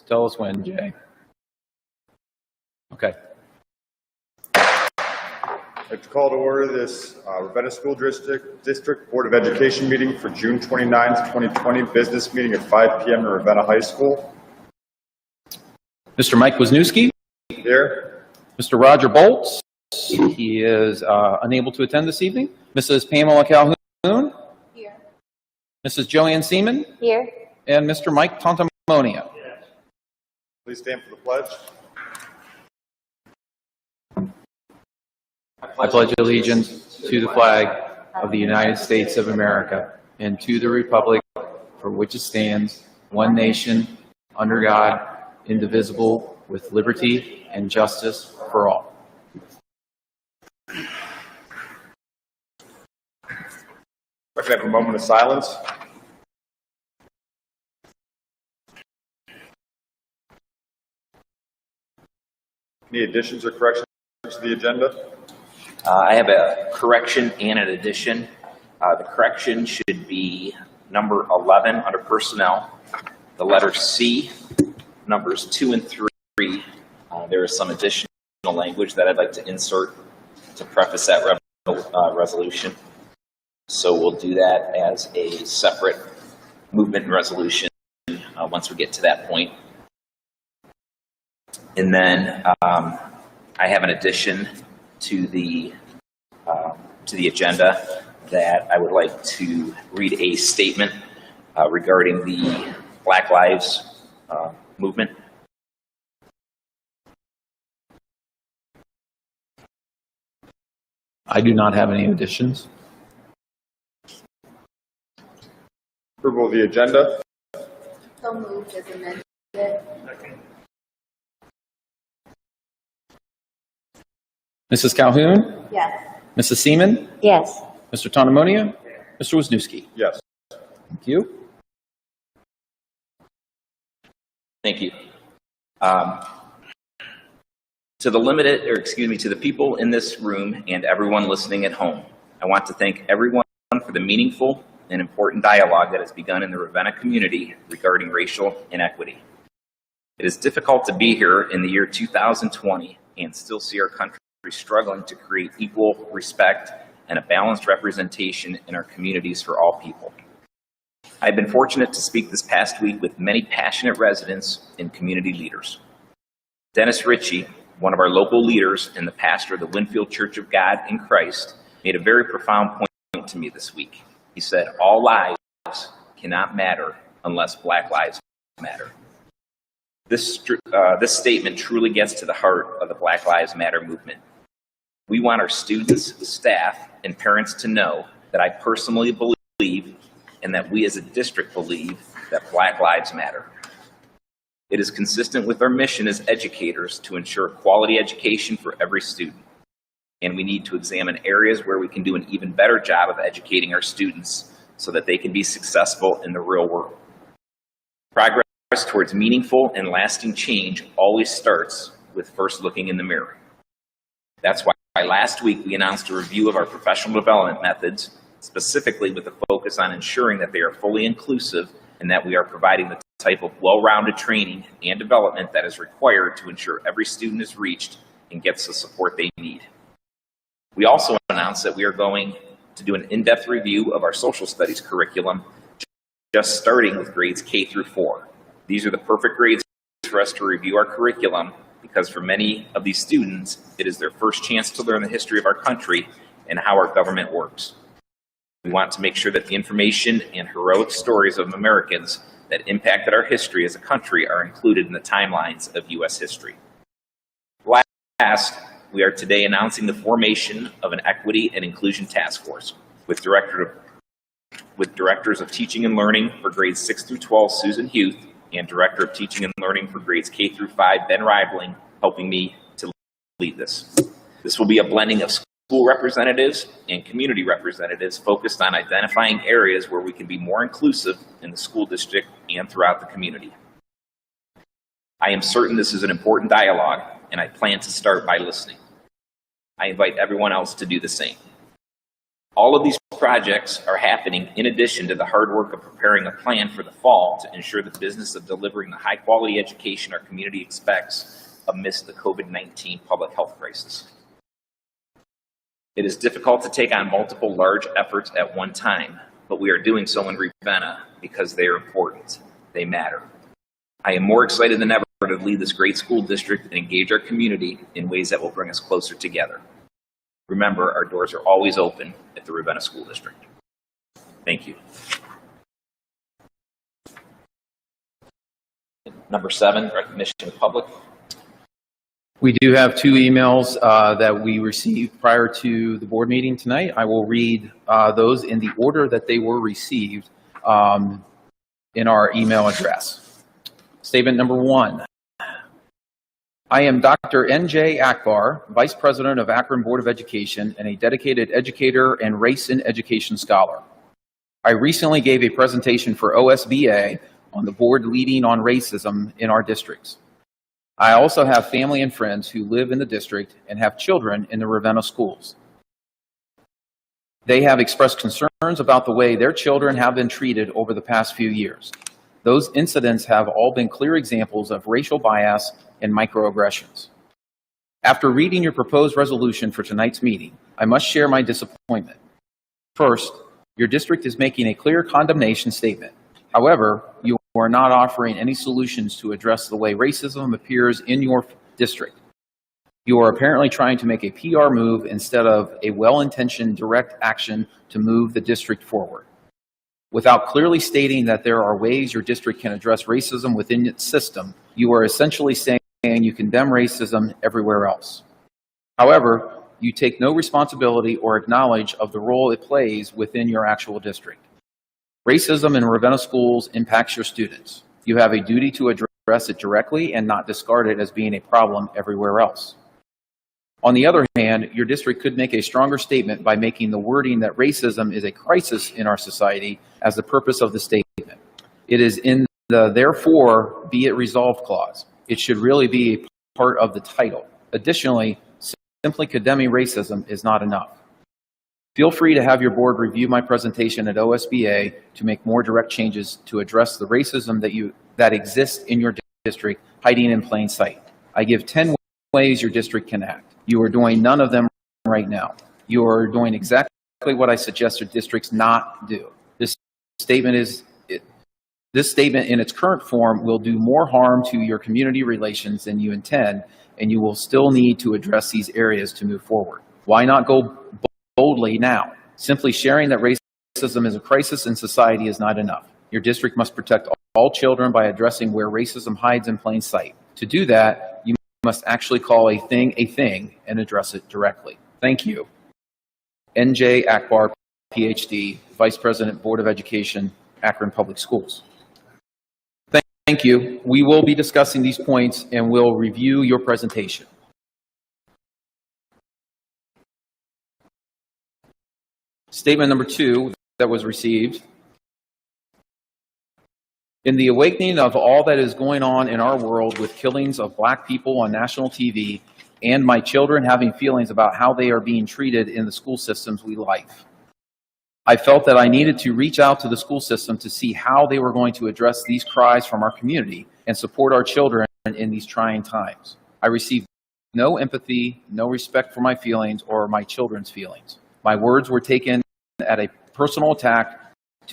Tell us when, Jay. Okay. I'd like to call to order this Ravenna School District Board of Education meeting for June 29th, 2020, business meeting at 5 p.m. at Ravenna High School. Mr. Mike Wisniewski. Here. Mr. Roger Bolts. He is unable to attend this evening. Mrs. Pamela Calhoun. Here. Mrs. Joanne Seaman. Here. And Mr. Mike Tantamonia. Yes. Please stand for the pledge. I pledge allegiance to the flag of the United States of America and to the republic for which it stands, one nation, under God, indivisible, with liberty and justice for all. If I could have a moment of silence. Any additions or corrections to the agenda? I have a correction and an addition. The correction should be number 11 under personnel, the letter C, numbers 2 and 3. There is some additional language that I'd like to insert to preface that resolution. So we'll do that as a separate movement and resolution once we get to that point. And then I have an addition to the agenda that I would like to read a statement regarding the Black Lives movement. I do not have any additions. Approval of the agenda. So moved as amended. Mrs. Calhoun? Yes. Mrs. Seaman? Yes. Mr. Tantamonia? Mr. Wisniewski? Yes. Thank you. Thank you. To the people in this room and everyone listening at home, I want to thank everyone for the meaningful and important dialogue that has begun in the Ravenna community regarding racial inequity. It is difficult to be here in the year 2020 and still see our country struggling to create equal respect and a balanced representation in our communities for all people. I've been fortunate to speak this past week with many passionate residents and community leaders. Dennis Ritchie, one of our local leaders and the pastor of the Winfield Church of God in Christ, made a very profound point to me this week. He said, all lives cannot matter unless Black lives matter. This statement truly gets to the heart of the Black Lives Matter movement. We want our students, staff, and parents to know that I personally believe and that we as a district believe that Black lives matter. It is consistent with our mission as educators to ensure quality education for every student. And we need to examine areas where we can do an even better job of educating our students so that they can be successful in the real world. Progress towards meaningful and lasting change always starts with first looking in the mirror. That's why last week we announced a review of our professional development methods, specifically with the focus on ensuring that they are fully inclusive and that we are providing the type of well-rounded training and development that is required to ensure every student is reached and gets the support they need. We also announced that we are going to do an in-depth review of our social studies curriculum, just starting with grades K through 4. These are the perfect grades for us to review our curriculum because for many of these students, it is their first chance to learn the history of our country and how our government works. We want to make sure that the information and heroic stories of Americans that impacted our history as a country are included in the timelines of U.S. history. Last, we are today announcing the formation of an Equity and Inclusion Task Force with Directors of Teaching and Learning for grades 6 through 12, Susan Huth, and Director of Teaching and Learning for grades K through 5, Ben Reibling, helping me to lead this. This will be a blending of school representatives and community representatives focused on identifying areas where we can be more inclusive in the school district and throughout the community. I am certain this is an important dialogue, and I plan to start by listening. I invite everyone else to do the same. All of these projects are happening in addition to the hard work of preparing a plan for the fall to ensure the business of delivering the high-quality education our community expects amidst the COVID-19 public health crisis. It is difficult to take on multiple large efforts at one time, but we are doing so in Ravenna because they are important. They matter. I am more excited than ever to lead this great school district and engage our community in ways that will bring us closer together. Remember, our doors are always open at the Ravenna School District. Thank you. Number 7, recognition of the public. We do have 2 emails that we received prior to the board meeting tonight. I will read those in the order that they were received in our email address. Statement number 1. I am Dr. N.J. Akbar, Vice President of Akron Board of Education and a dedicated educator and race in education scholar. I recently gave a presentation for OSBA on the board leading on racism in our districts. I also have family and friends who live in the district and have children in the Ravenna schools. They have expressed concerns about the way their children have been treated over the past few years. Those incidents have all been clear examples of racial bias and microaggressions. After reading your proposed resolution for tonight's meeting, I must share my disappointment. First, your district is making a clear condemnation statement. However, you are not offering any solutions to address the way racism appears in your district. You are apparently trying to make a PR move instead of a well-intentioned direct action to move the district forward. Without clearly stating that there are ways your district can address racism within its system, you are essentially saying you condemn racism everywhere else. However, you take no responsibility or acknowledge of the role it plays within your actual district. Racism in Ravenna schools impacts your students. You have a duty to address it directly and not discard it as being a problem everywhere else. On the other hand, your district could make a stronger statement by making the wording that racism is a crisis in our society as the purpose of the statement. It is in the "therefore be it resolved" clause. It should really be a part of the title. Additionally, simply condemning racism is not enough. Feel free to have your board review my presentation at OSBA to make more direct changes to address the racism that exists in your district hiding in plain sight. I give 10 ways your district can act. You are doing none of them right now. You are doing exactly what I suggest your districts not do. This statement in its current form will do more harm to your community relations than you intend, and you will still need to address these areas to move forward. Why not go boldly now? Simply sharing that racism is a crisis in society is not enough. Your district must protect all children by addressing where racism hides in plain sight. To do that, you must actually call a thing and address it directly. Thank you. N.J. Akbar, PhD, Vice President, Board of Education, Akron Public Schools. Thank you. We will be discussing these points and we'll review your presentation. Statement number 2 that was received. In the awakening of all that is going on in our world with killings of Black people on national TV and my children having feelings about how they are being treated in the school systems we life, I felt that I needed to reach out to the school system to see how they were going to address these cries from our community and support our children in these trying times. I received no empathy, no respect for my feelings or my children's feelings. My words were taken at a personal attack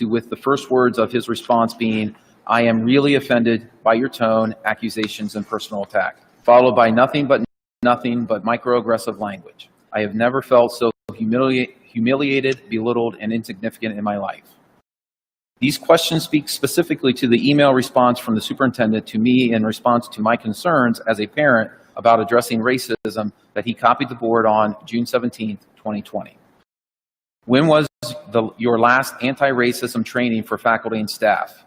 with the first words of his response being, "I am really offended by your tone, accusations, and personal attack," followed by nothing but microaggressive language. I have never felt so humiliated, belittled, and insignificant in my life. These questions speak specifically to the email response from the superintendent to me in response to my concerns as a parent about addressing racism that he copied the board on June 17th, 2020. When was your last anti-racism training for faculty and staff,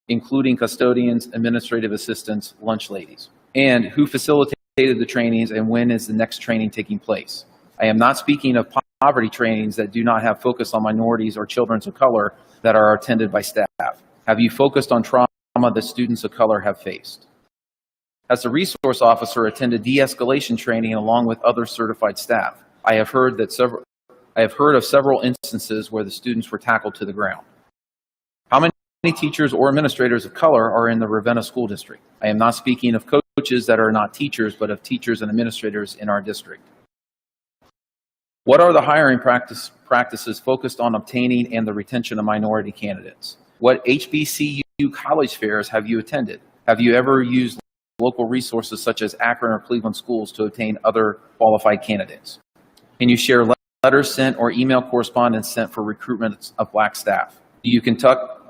including custodians, administrative assistants, lunch ladies? And who facilitated the trainings and when is the next training taking place? I am not speaking of poverty trainings that do not have focus on minorities or children of color that are attended by staff. Have you focused on trauma that students of color have faced? As a resource officer, attended de-escalation training along with other certified staff. I have heard that I have heard of several instances where the students were tackled to the ground. How many teachers or administrators of color are in the Ravenna School District? I am not speaking of coaches that are not teachers, but of teachers and administrators in our district. What are the hiring practices focused on obtaining and the retention of minority candidates? What HBCU college fairs have you attended? Have you ever used local resources such as Akron or Cleveland schools to obtain other qualified candidates? Can you share letters sent or email correspondence sent for recruitment of Black staff? Do you conduct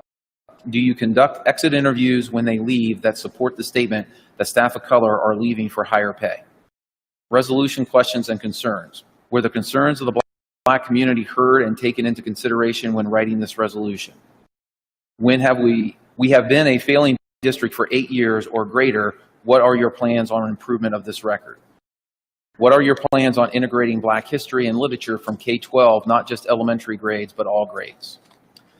exit interviews when they leave that support the statement that staff of color are leaving for higher pay? Resolution questions and concerns. Were the concerns of the Black community heard and taken into consideration when writing this resolution? When have we have been a failing district for 8 years or greater. What are your plans on improvement of this record? What are your plans on integrating Black history and literature from K-12, not just elementary grades, but all grades?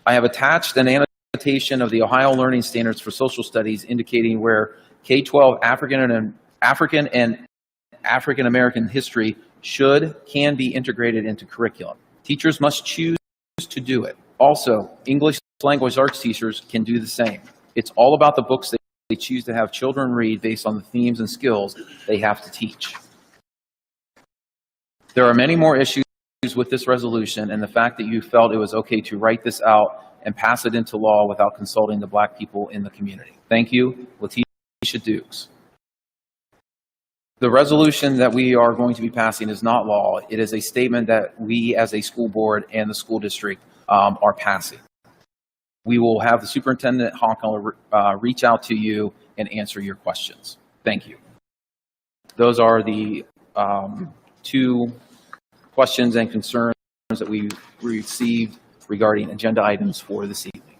I have attached an annotation of the Ohio Learning Standards for Social Studies indicating where K-12 African and African American history can be integrated into curriculum. Teachers must choose to do it. Also, English language arts teachers can do the same. It's all about the books they choose to have children read based on the themes and skills they have to teach. There are many more issues with this resolution, and the fact that you felt it was okay to write this out and pass it into law without consulting the Black people in the community. Thank you, Letitia Dukes. The resolution that we are going to be passing is not law. It is a statement that we as a school board and the school district are passing. We will have the superintendent Honkler reach out to you and answer your questions. Thank you. Those are the 2 questions and concerns that we received regarding agenda items for this evening.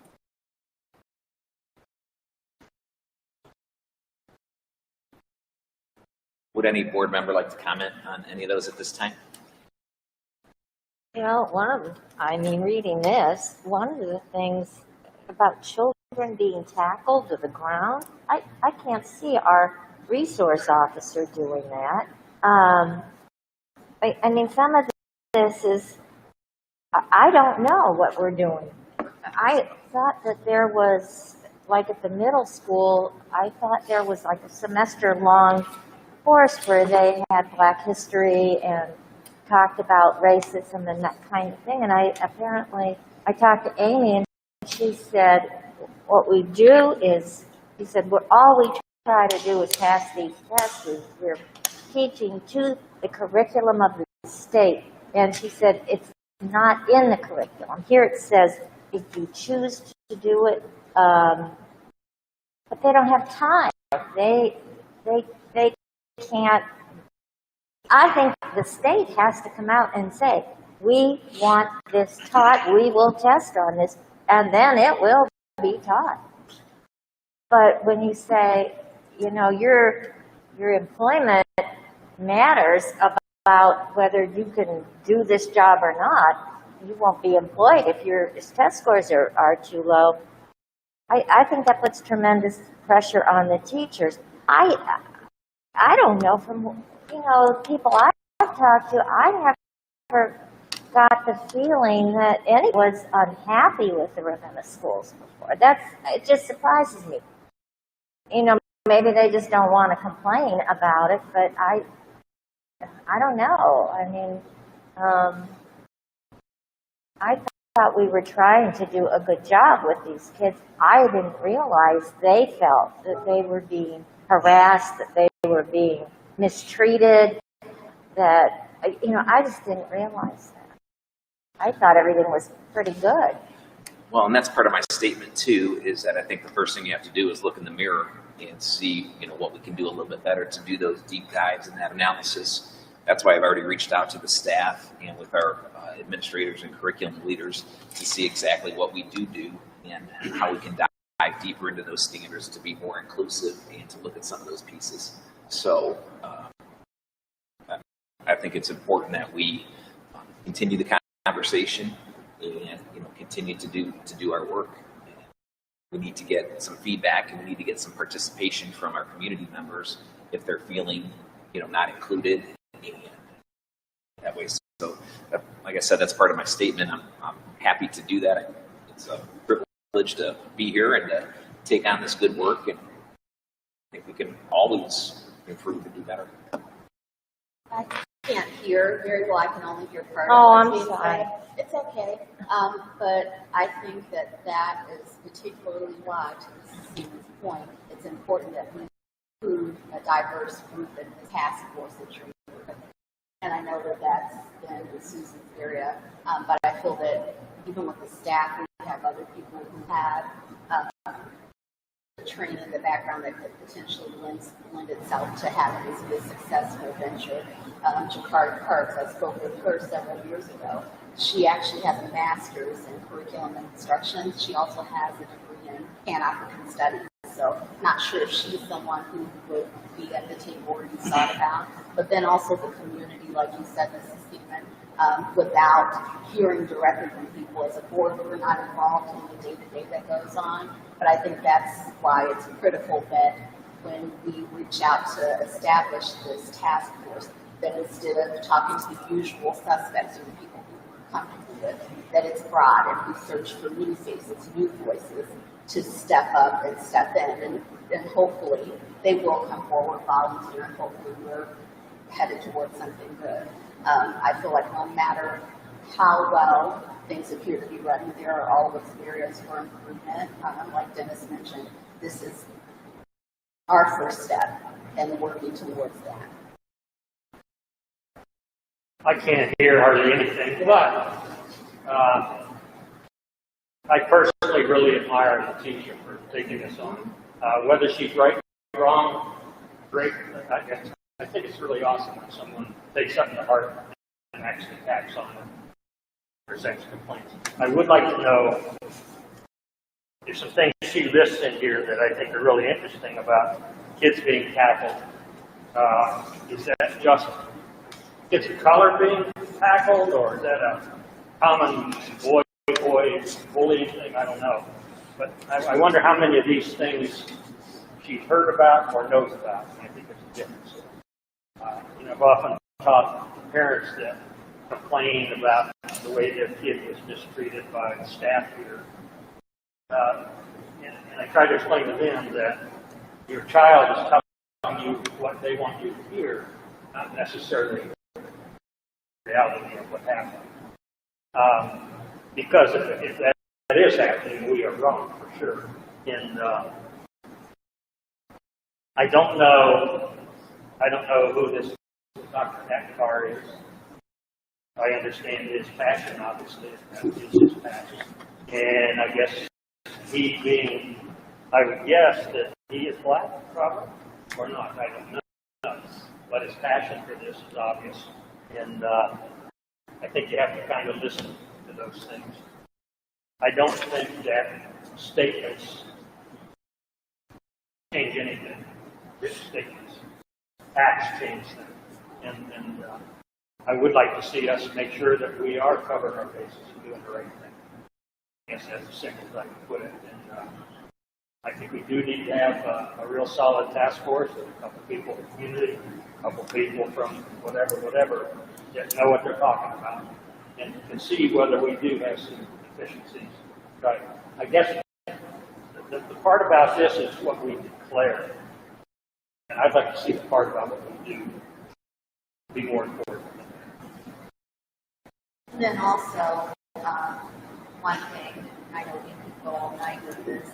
Would any board member like to comment on any of those at this time? You know, reading this, one of the things about children being tackled to the ground, I can't see our resource officer doing that. Some of this is, I don't know what we're doing. I thought that there was, like at the middle school, I thought there was like a semester-long course where they had Black history and talked about racism and that kind of thing. And I talked to Amy, and she said, what we do is, she said, all we try to do is pass these tests. We're teaching to the curriculum of the state. And she said, it's not in the curriculum. Here it says, if you choose to do it, but they don't have time. They can't. I think the state has to come out and say, we want this taught, we will test on this, and then it will be taught. But when you say, your employment matters about whether you can do this job or not, you won't be employed if your test scores are too low. I think that puts tremendous pressure on the teachers. I don't know, from people I've talked to, I never got the feeling that anyone was unhappy with the Ravenna schools before. It just surprises me. Maybe they just don't want to complain about it, but I don't know. I thought we were trying to do a good job with these kids. I didn't realize they felt that they were being harassed, that they were being mistreated, that, I just didn't realize that. I thought everything was pretty good. Well, and that's part of my statement too, is that I think the first thing you have to do is look in the mirror and see, what we can do a little bit better to do those deep dives and that analysis. That's why I've already reached out to the staff and with our administrators and curriculum leaders to see exactly what we do and how we can dive deeper into those standards to be more inclusive and to look at some of those pieces. So I think it's important that we continue the conversation and continue to do our work. We need to get some feedback, and we need to get some participation from our community members if they're feeling not included in that way. So like I said, that's part of my statement. I'm happy to do that. It's a privilege to be here and to take on this good work, and I think we can always improve and do better. I can't hear very well. I can only hear part Oh, of I'm what's being sorry. said. It's okay. But I think that is particularly why, to Susan's point, it's important that we include a diverse group in the task force that you're with. And I know that that's been in Susan's area, but I feel that even with the staff, we have other people who have training in the background that could potentially lend itself to having this be a successful venture. Jakari Parks, I spoke with her several years ago. She actually has a master's in curriculum and instruction. She also has a degree in Pan-African studies. So not sure if she's someone who would be at the table or you thought about. But then also the community, like you said, Mrs. Steedman, without hearing directly from people as a board, we're not involved in the day-to-day that goes on. But I think that's why it's critical that when we reach out to establish this task force, that instead of talking to the usual suspects or the people who we're comfortable with, that it's broad and we search for new faces, new voices to step up and step in. And hopefully they will come forward, volunteer, and hopefully we're headed towards something good. I feel like no matter how well things appear to be running, there are always areas for improvement. Like Dennis mentioned, this is our first step in working towards that. I can't hear hardly anything, but I personally really admire the teacher for taking this on. Whether she's right or wrong, great. I think it's really awesome when someone takes something to heart and actually acts on it. Presents complaints. I would like to know, there's some things she lists in here that I think are really interesting about kids being tackled. Is that just kids of color being tackled, or is that a common boy bullying thing? I don't know. But I wonder how many of these things she's heard about or knows about. I think there's a difference. I've often taught parents that complain about the way their kid was mistreated by the staff here. And I try to explain to them that your child is telling you what they want you to hear, not necessarily the reality of what happened. Because if that is happening, we are wrong for sure. And I don't know who this Dr. Akbar is. I understand his passion, obviously, is his passion. And I guess I would guess that he is black, probably, or not, I don't know. But his passion for this is obvious. And I think you have to kind of listen to those things. I don't think that statements change anything. Just statements. Acts change them. And I would like to see us make sure that we are covering our bases and doing the right thing. I guess that's as simple as I can put it. And I think we do need to have a real solid task force with a couple people in the community, a couple people from whatever, that know what they're talking about and can see whether we do have some deficiencies. Right. I guess the part about this is what we declare. And I'd like to see the part about what we do be more important. And then also, one thing, I know we could go all night with this,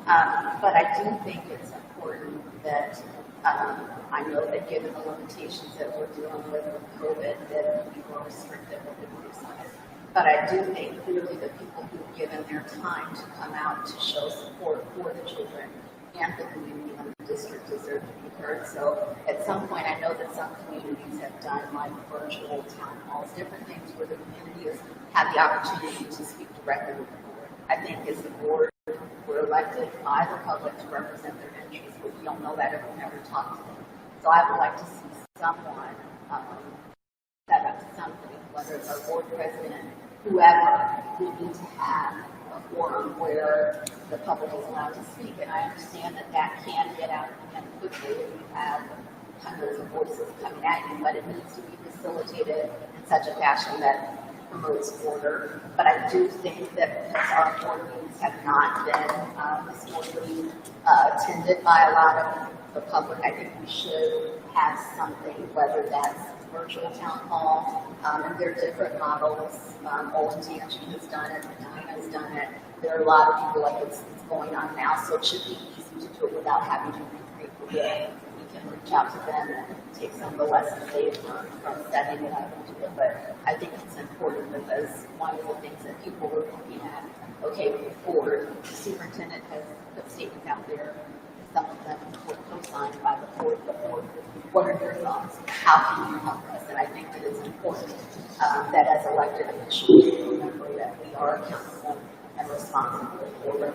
but I do think it's important that I know that given the limitations that we're dealing with COVID, that we be more restrictive with the group size. But I do think clearly the people who've given their time to come out to show support for the children and the community and the district deserve to be heard. So at some point, I know that some communities have done like virtual town halls, different things where the community has had the opportunity to speak directly with the board. I think as the board, we're elected by the public to represent their interests, but we don't know that if we never talk to them. So I would like to see someone set up something, whether it's our board president, whoever, we need to have a forum where the public is allowed to speak. And I understand that that can get out of hand quickly if you have hundreds of voices coming at you, but it needs to be facilitated in such a fashion that promotes order. But I do think that because our board meetings have not been historically attended by a lot of the public, I think we should have something, whether that's virtual town hall, and there are different models. OMG has done it, Medina has done it. There are a lot of people like it's going on now, so it should be easy to do it without having to recreate the wheel. We can reach out to them and take some of the lessons they've learned from setting it up and do it. But I think it's important because one of the things that people were looking at, okay, before the superintendent has put statements out there, some of them were co-signed by the board. What are your thoughts? How can you help us? And I think that it's important that as elected officials, we remember that we are accountable and responsible for it,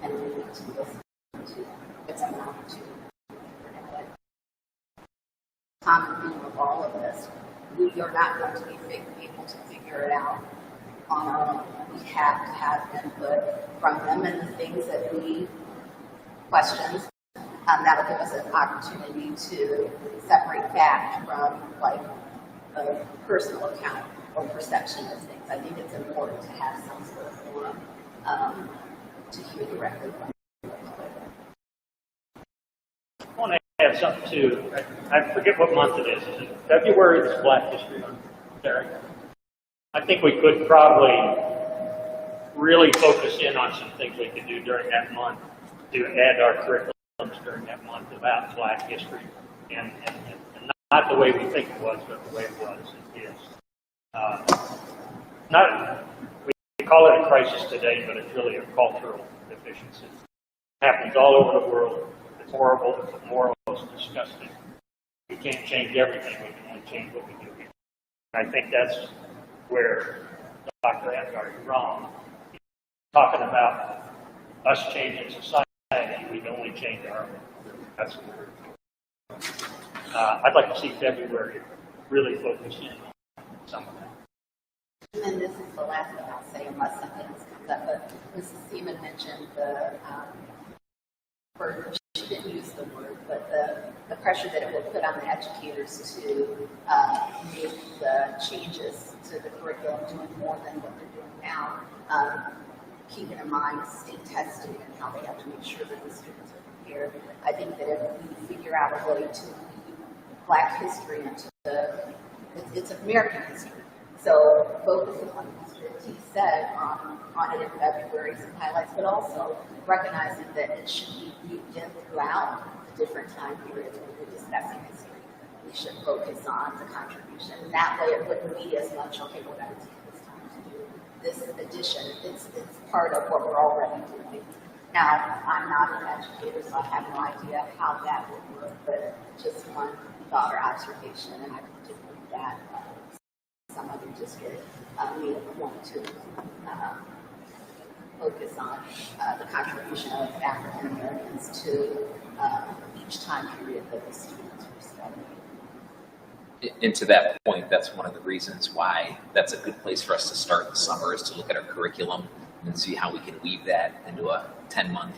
and we need to listen to what's going on to common theme of all of this. We are not going to be able to figure it out on our own. We have to have input from them, and the things that we questions, that'll give us an opportunity to separate fact from like a personal account or perception of things. I think it's important to have some sort of forum to hear directly from them. I want to add something too. I forget what month it is. Is it February? It's Black History Month. Derek, I think we could probably really focus in on some things we could do during that month to add our curriculums during that month about Black history, and not the way we think it was, but the way it was. It is. We call it a crisis today, but it's really a cultural deficiency. It happens all over the world. It's horrible. It's immoral. It's disgusting. We can't change everything. We can only change what we do here. And I think that's where Dr. Adgar is wrong. He's talking about us changing society. We can only change our own. That's the word. I'd like to see February really focus in on some of that. And then this is the last thing I'll say, unless something else comes up. But Mrs. Seaman mentioned the burden. She didn't use the word, but the pressure that it will put on the educators to make the changes to the curriculum, doing more than what they're doing now. Keeping in mind state testing and how they have to make sure that the students are prepared. I think that if we figure out a way to weave Black history into it's American history. So focusing on history, as he said, on it in February, some highlights, but also recognizing that it should be weaved in throughout the different time periods when we're discussing history. We should focus on the contribution. And that way it wouldn't be as much, okay, we're going to take this time to do this addition. It's part of what we're already doing. Now, I'm not an educator, so I have no idea how that would work, but just one thought or observation, and I do believe that some other district may want to focus on the contribution of African Americans to each time period that the students were studying. And to that point, that's one of the reasons why that's a good place for us to start in the summer, is to look at our curriculum and see how we can weave that into a 10-month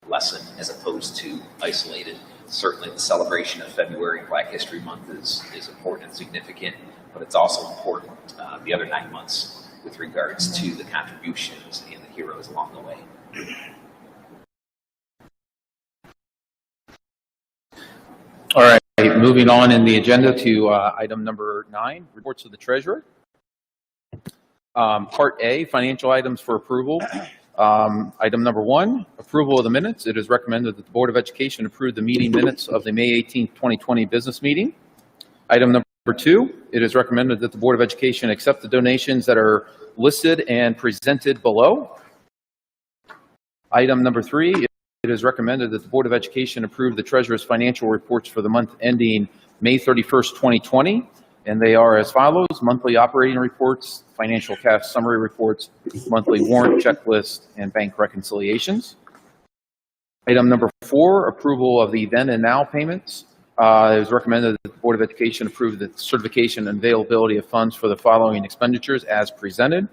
lesson as opposed to isolated. Certainly the celebration of February Black History Month is important and significant, but it's also important the other 9 months with regards to the contributions and the heroes along the way. All right, moving on in the agenda to item number 9, reports of the treasurer. Part A, financial items for approval. Item number 1, approval of the minutes. It is recommended that the Board of Education approve the meeting minutes of the May 18, 2020 business meeting. Item number 2, it is recommended that the Board of Education accept the donations that are listed and presented below. Item number 3, it is recommended that the Board of Education approve the Treasurer's financial reports for the month ending May 31st, 2020, and they are as follows: monthly operating reports, financial cash summary reports, monthly warrant checklist, and bank reconciliations. Item number 4, approval of the then and now payments. It is recommended that the Board of Education approve the certification and availability of funds for the following expenditures as presented.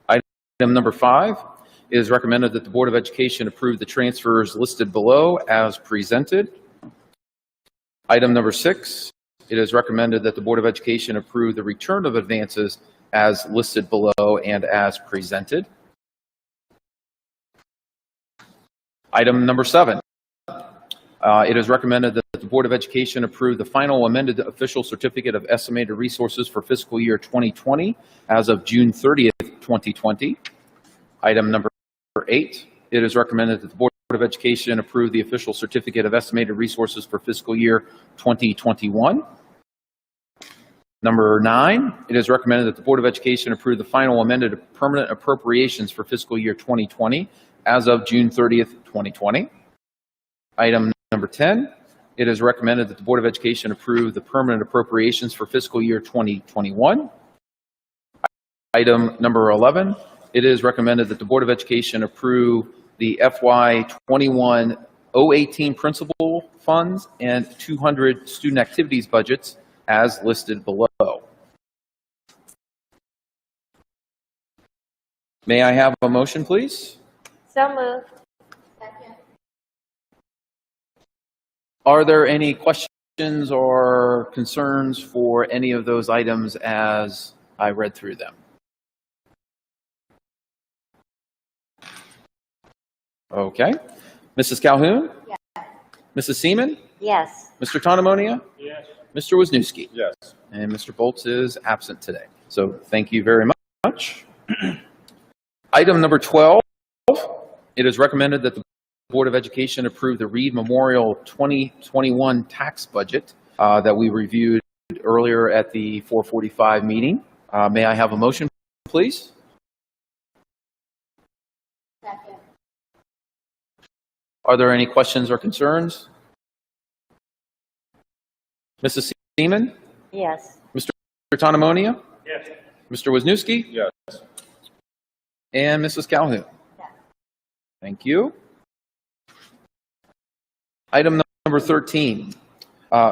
Item number 5, it is recommended that the Board of Education approve the transfers listed below as presented. Item number 6, it is recommended that the Board of Education approve the return of advances as listed below and as presented. Item number 7. It is recommended that the Board of Education approve the final amended official certificate of estimated resources for fiscal year 2020 as of June 30th, 2020. Item number 8. It is recommended that the Board of Education approve the official certificate of estimated resources for fiscal year 2021. Number 9. It is recommended that the Board of Education approve the final amended permanent appropriations for fiscal year 2020 as of June 30th, 2020. Item number 10, it is recommended that the Board of Education approve the permanent appropriations for fiscal year 2021. Item number 11, it is recommended that the Board of Education approve the FY 21-018 principal funds and 200 student activities budgets as listed below. May I have a motion, please? So moved. Second. Are there any questions or concerns for any of those items as I read through them? Okay. Mrs. Calhoun? Yes. Mrs. Seaman? Yes. Mr. Tonomonia? Yes. Mr. Wisniewski? Yes. And Mr. Bolts is absent today. So thank you very much. Item number 12, it is recommended that the Board of Education approve the Reed Memorial 2021 tax budget that we reviewed earlier at the 4:45 meeting. May I have a motion, please? Second. Are there any questions or concerns? Mrs. Seaman? Yes. Mr. Tonomonia? Yes. Mr. Wisniewski? Yes. And Mrs. Calhoun? Yes. Thank you. Item number 13.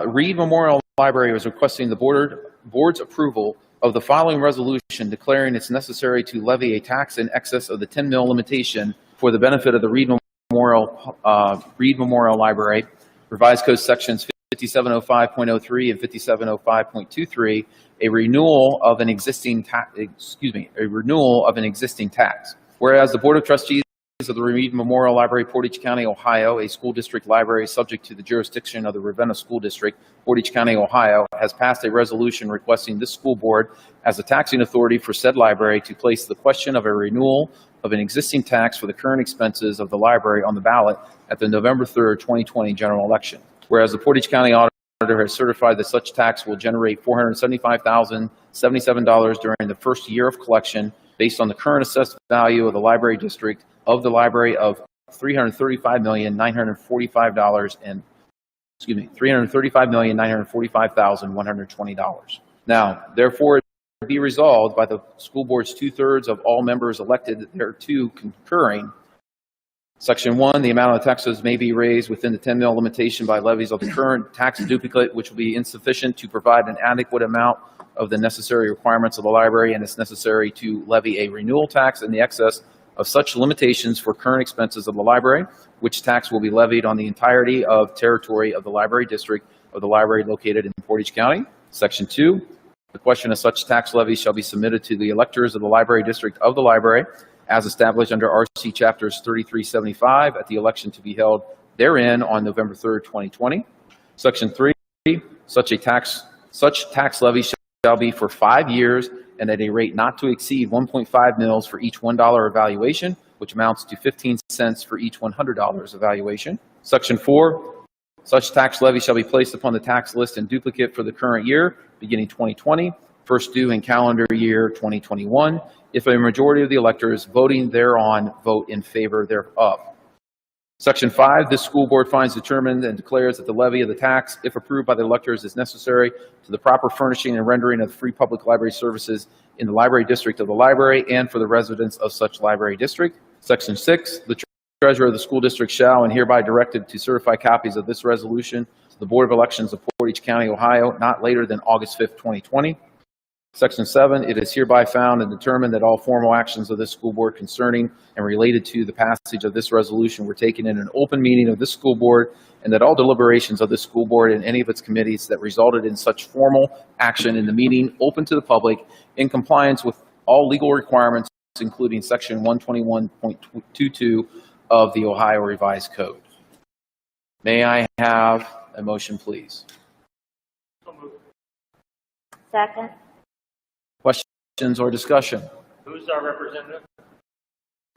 Reed Memorial Library is requesting the board's approval of the following resolution declaring it's necessary to levy a tax in excess of the 10 mil limitation for the benefit of the Reed Memorial Library, revised code sections 5705.03 and 5705.23, a renewal of an existing tax. Whereas the Board of Trustees of the Reed Memorial Library, Portage County, Ohio, a school district library subject to the jurisdiction of the Ravenna School District, Portage County, Ohio, has passed a resolution requesting this school board as a taxing authority for said library to place the question of a renewal of an existing tax for the current expenses of the library on the ballot at the November 3rd, 2020 general election. Whereas the Portage County Auditor has certified that such tax will generate $475,077 during the first year of collection based on the current assessed value of the library district of the library of $335,945,120. Now, therefore, it be resolved by the school board's 2/3 of all members elected thereto concurring. Section 1, the amount of taxes may be raised within the 10 mil limitation by levies of the current tax duplicate, which will be insufficient to provide an adequate amount of the necessary requirements of the library, and it's necessary to levy a renewal tax in the excess of such limitations for current expenses of the library, which tax will be levied on the entirety of territory of the library district of the library located in Portage County. Section 2, the question of such tax levy shall be submitted to the electors of the library district of the library as established under RC Chapters 3375 at the election to be held therein on November 3rd, 2020. Section 3, such tax levy shall be for 5 years and at a rate not to exceed 1.5 mils for each $1 evaluation, which amounts to 15 cents for each $100 evaluation. Section 4, such tax levy shall be placed upon the tax list in duplicate for the current year, beginning 2020, first due in calendar year 2021, if a majority of the electors voting thereon vote in favor thereof. Section 5, this school board finds determined and declares that the levy of the tax, if approved by the electors, is necessary to the proper furnishing and rendering of free public library services in the library district of the library and for the residents of such library district. Section 6, the treasurer of the school district shall and hereby directed to certify copies of this resolution to the Board of Elections of Portage County, Ohio, not later than August 5th, 2020. Section 7, it is hereby found and determined that all formal actions of this school board concerning and related to the passage of this resolution were taken in an open meeting of this school board, and that all deliberations of this school board and any of its committees that resulted in such formal action in the meeting open to the public in compliance with all legal requirements, including Section 121.22 of the Ohio Revised Code. May I have a motion, please? Second. Questions or discussion? Who's our representative?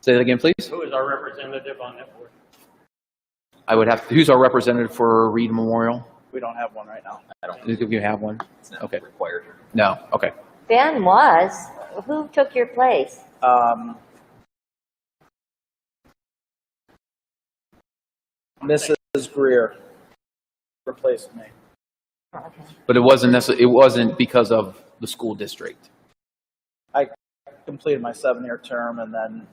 Say that again, please. Who is our representative on that board? I would have, who's our representative for Reed Memorial? We don't have one right now. I don't Do you have one? It's not Okay. required. No, okay. Ben was. Who took your place? Mrs. Greer replaced me. Okay. But it wasn't necessarily, it wasn't because of the school district. I completed my 7-year term, and then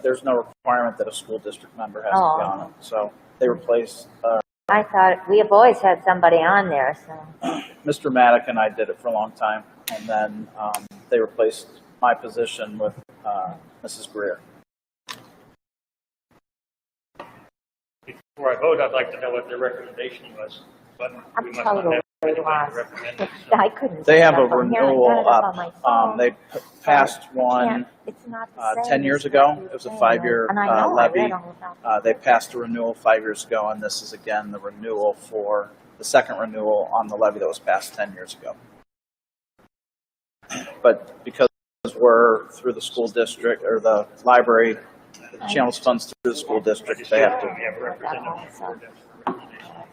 there's no requirement that a school district member has to be on it. So they replaced I thought we have always had somebody on there, so. Mr. Maddock, and I did it for a long time, and then they replaced my position with Mrs. Greer. Before I vote, I'd like to know what their recommendation was. But I'm we must not totally have anybody lost. recommended, so- I couldn't. They have see a that from here. I got renewal it up on my up. phone. They passed one It's not the same 10 as years what ago. you It was a were 5-year saying. And I know, I levy. read all about They passed a renewal 5 years ago, and this is again the renewal for the second renewal on the levy that was passed 10 years ago. But because we're through the school district or the library, it channels funds through the school district, they have to. We have a representative for this recommendation.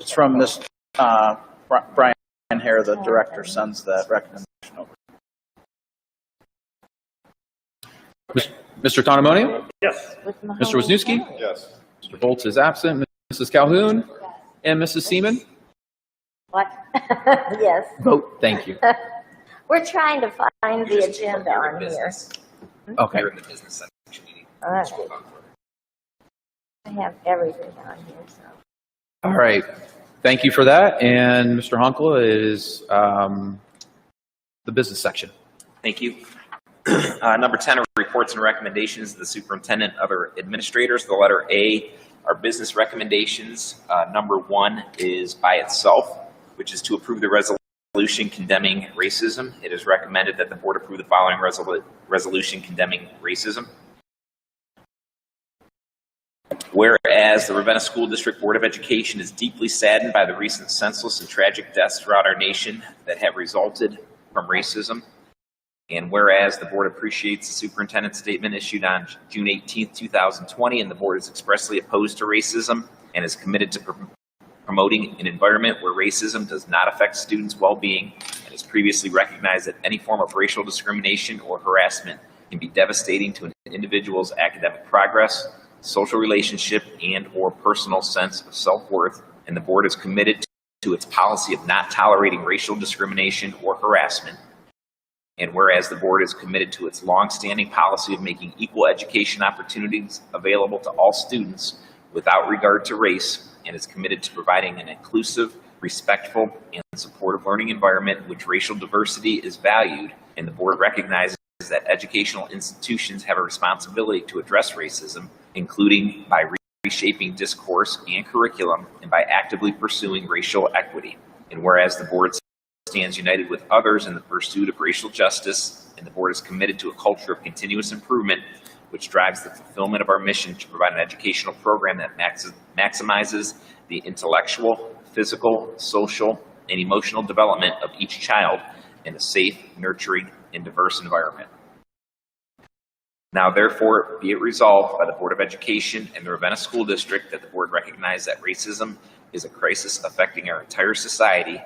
It's from this Brian Hare, the director, sends that recommendation over. Mr. Tonomonio? Yes. with Mahoney Mr. Wisniewski? County. Yes. Mr. Volz is absent. Mrs. Calhoun? And Mrs. Seaman? What? Yes. Vote. Thank you. We're trying to find the agenda on here. Okay. You're in the business section meeting. All right. I have everything on here, so. All right. Thank you for that. And Mr. Hunkle is the business section. Thank you. Number 10 are reports and recommendations of the superintendent and other administrators. The letter A are business recommendations. Number 1 is by itself, which is to approve the resolution condemning racism. It is recommended that the board approve the following resolution condemning racism. Whereas the Ravenna School District Board of Education is deeply saddened by the recent senseless and tragic deaths throughout our nation that have resulted from racism. And whereas the board appreciates the superintendent's statement issued on June 18, 2020, and the board is expressly opposed to racism and is committed to promoting an environment where racism does not affect students' well-being, and has previously recognized that any form of racial discrimination or harassment can be devastating to an individual's academic progress, social relationship, and or personal sense of self-worth, and the board is committed to its policy of not tolerating racial discrimination or harassment. And whereas the board is committed to its longstanding policy of making equal education opportunities available to all students without regard to race, and is committed to providing an inclusive, respectful, and supportive learning environment in which racial diversity is valued, and the board recognizes that educational institutions have a responsibility to address racism, including by reshaping discourse and curriculum and by actively pursuing racial equity. And whereas the board stands united with others in the pursuit of racial justice, and the board is committed to a culture of continuous improvement, which drives the fulfillment of our mission to provide an educational program that maximizes the intellectual, physical, social, and emotional development of each child in a safe, nurturing, and diverse environment. Now, therefore, be it resolved by the Board of Education and the Ravenna School District that the board recognize that racism is a crisis affecting our entire society,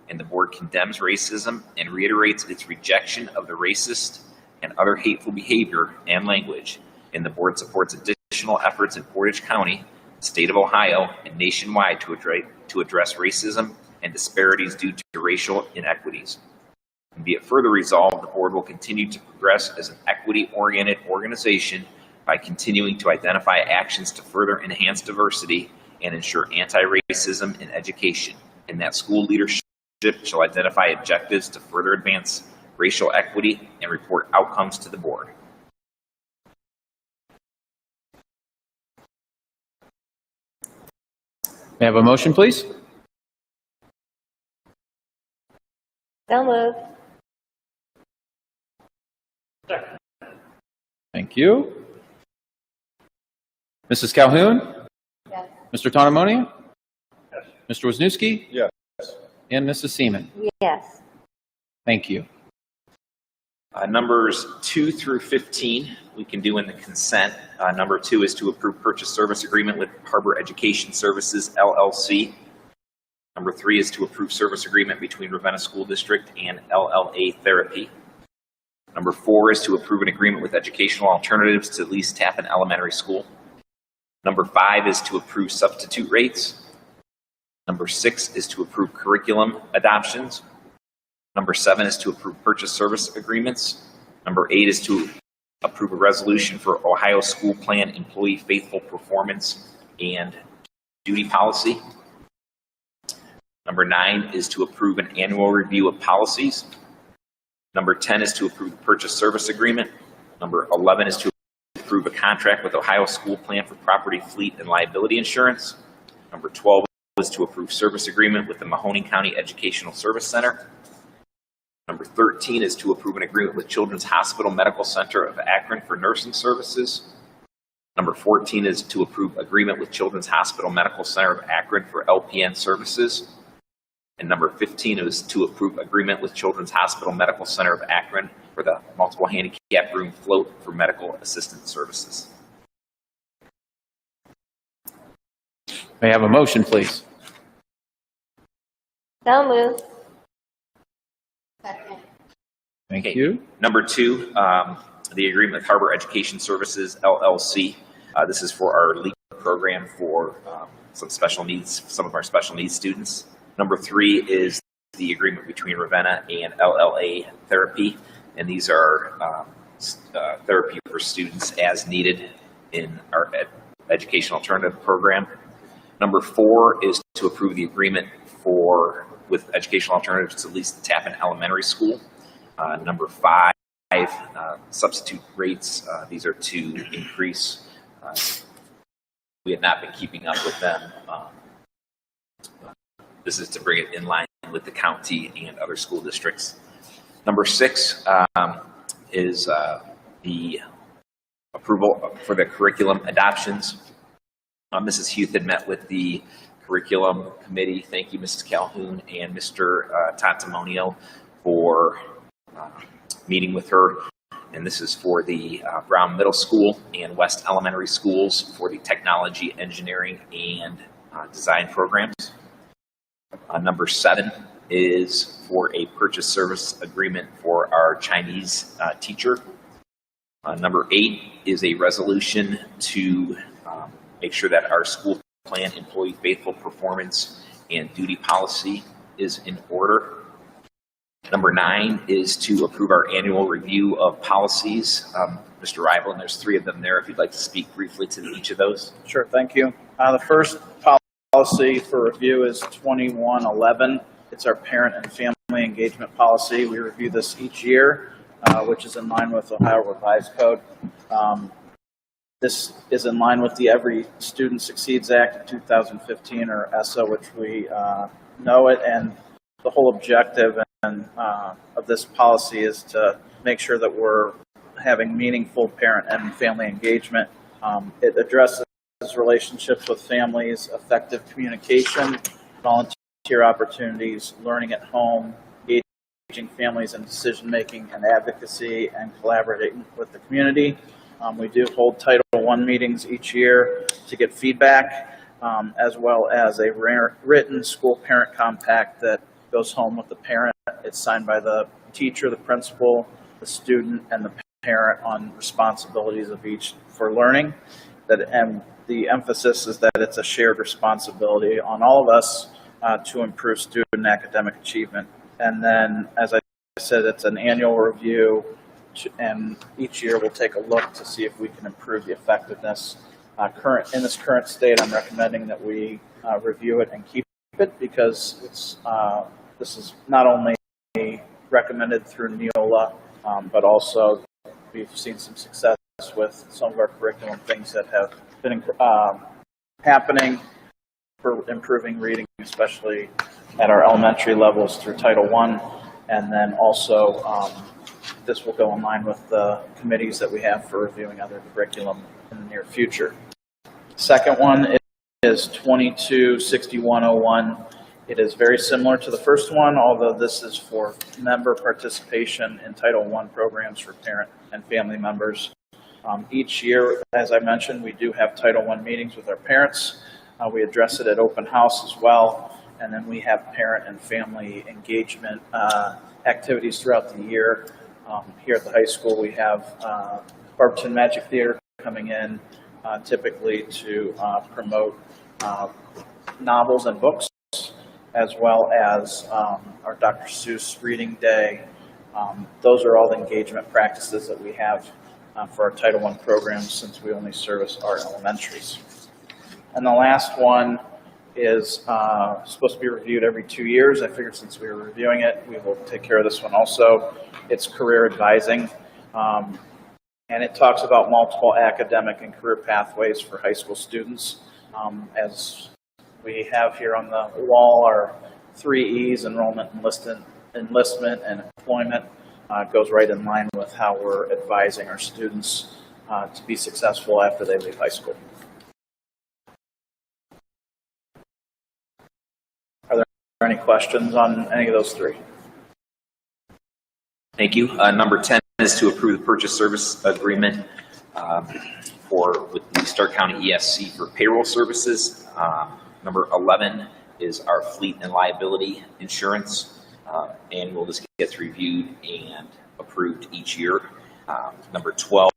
and the board condemns racism and reiterates its rejection of the racist and other hateful behavior and language, and the board supports additional efforts in Portage County, the state of Ohio, and nationwide to address racism and disparities due to racial inequities. And be it further resolved, the board will continue to progress as an equity-oriented organization by continuing to identify actions to further enhance diversity and ensure anti-racism in education, and that school leadership shall identify objectives to further advance racial equity and report outcomes to the board. May I have a motion, please? So moved. Second. Thank you. Mrs. Calhoun? Yes. Mr. Tanamoni? Yes. Mr. Wisniewski? Yes. And Mrs. Seaman? Yes. Thank you. Numbers 2 through 15, we can do in the consent. Number 2 is to approve purchase service agreement with Harbor Education Services, LLC. Number 3 is to approve service agreement between Ravenna School District and LLA Therapy. Number 4 is to approve an agreement with Educational Alternatives to lease Tappan Elementary School. Number 5 is to approve substitute rates. Number 6 is to approve curriculum adoptions. Number 7 is to approve purchase service agreements. Number 8 is to approve a resolution for Ohio School Plan Employee Faithful Performance and Duty Policy. Number 9 is to approve an annual review of policies. Number 10 is to approve the purchase service agreement. Number 11 is to approve a contract with Ohio School Plan for property, fleet, and liability insurance. Number 12 is to approve service agreement with the Mahoning County Educational Service Center. Number 13 is to approve an agreement with Children's Hospital Medical Center of Akron for nursing services. Number 14 is to approve agreement with Children's Hospital Medical Center of Akron for LPN services. And number 15 is to approve agreement with Children's Hospital Medical Center of Akron for the multiple handicap room float for medical assistance services. May I have a motion, please? So moved. Second. Thank Okay. you. Number 2, the agreement with Harbor Education Services, LLC. This is for our LEAP program for some of our special needs students. Number 3 is the agreement between Ravenna and LLA Therapy, and these are therapy for students as needed in our educational alternative program. Number 4 is to approve the agreement with Educational Alternatives to lease the Tappan Elementary School. Number 5, substitute rates. These are to increase. We have not been keeping up with them. This is to bring it in line with the county and other school districts. Number 6 is the approval for the curriculum adoptions. Mrs. Huth had met with the curriculum committee. Thank you, Mrs. Calhoun and Mr. Tantamonio for meeting with her. And this is for the Brown Middle School and West Elementary Schools for the technology, engineering, and design programs. Number 7 is for a purchase service agreement for our Chinese teacher. Number 8 is a resolution to make sure that our school plan employee faithful performance and duty policy is in order. Number 9 is to approve our annual review of policies. Mr. Rival, there's 3 of them there. If you'd like to speak briefly to each of those. Sure, thank you. The first policy for review is 2111. It's our parent and family engagement policy. We review this each year, which is in line with Ohio Revised Code. This is in line with the Every Student Succeeds Act of 2015, or ESSA, which we know it, and the whole objective of this policy is to make sure that we're having meaningful parent and family engagement. It addresses relationships with families, effective communication, volunteer opportunities, learning at home, engaging families in decision-making and advocacy, and collaborating with the community. We do hold Title I meetings each year to get feedback, as well as a written school parent compact that goes home with the parent. It's signed by the teacher, the principal, the student, and the parent on responsibilities of each for learning. And the emphasis is that it's a shared responsibility on all of us to improve student and academic achievement. And then, as I said, it's an annual review, and each year we'll take a look to see if we can improve the effectiveness. In this current state, I'm recommending that we review it and keep it because it's this is not only recommended through Neola, but also we've seen some success with some of our curriculum things that have been happening for improving reading, especially at our elementary levels through Title I. And then also this will go in line with the committees that we have for reviewing other curriculum in the near future. Second one is 226101. It is very similar to the first one, although this is for member participation in Title I programs for parent and family members. Each year, as I mentioned, we do have Title I meetings with our parents. We address it at open house as well. And then we have parent and family engagement activities throughout the year. Here at the high school, we have Barberton Magic Theater coming in typically to promote novels and books, as well as our Dr. Seuss Reading Day. Those are all the engagement practices that we have for our Title I programs, since we only service our elementaries. And the last one is supposed to be reviewed every 2 years. I figured since we were reviewing it, we will take care of this one also. It's career advising, and it talks about multiple academic and career pathways for high school students. As we have here on the wall, our 3 E's, enrollment, enlistment, and employment, goes right in line with how we're advising our students to be successful after they leave high school. Any questions on any of those 3? Thank you. Number 10 is to approve the purchase service agreement with the Stark County ESC for payroll services. Number 11 is our fleet and liability insurance. Annual, this gets reviewed and approved each year. Number 12,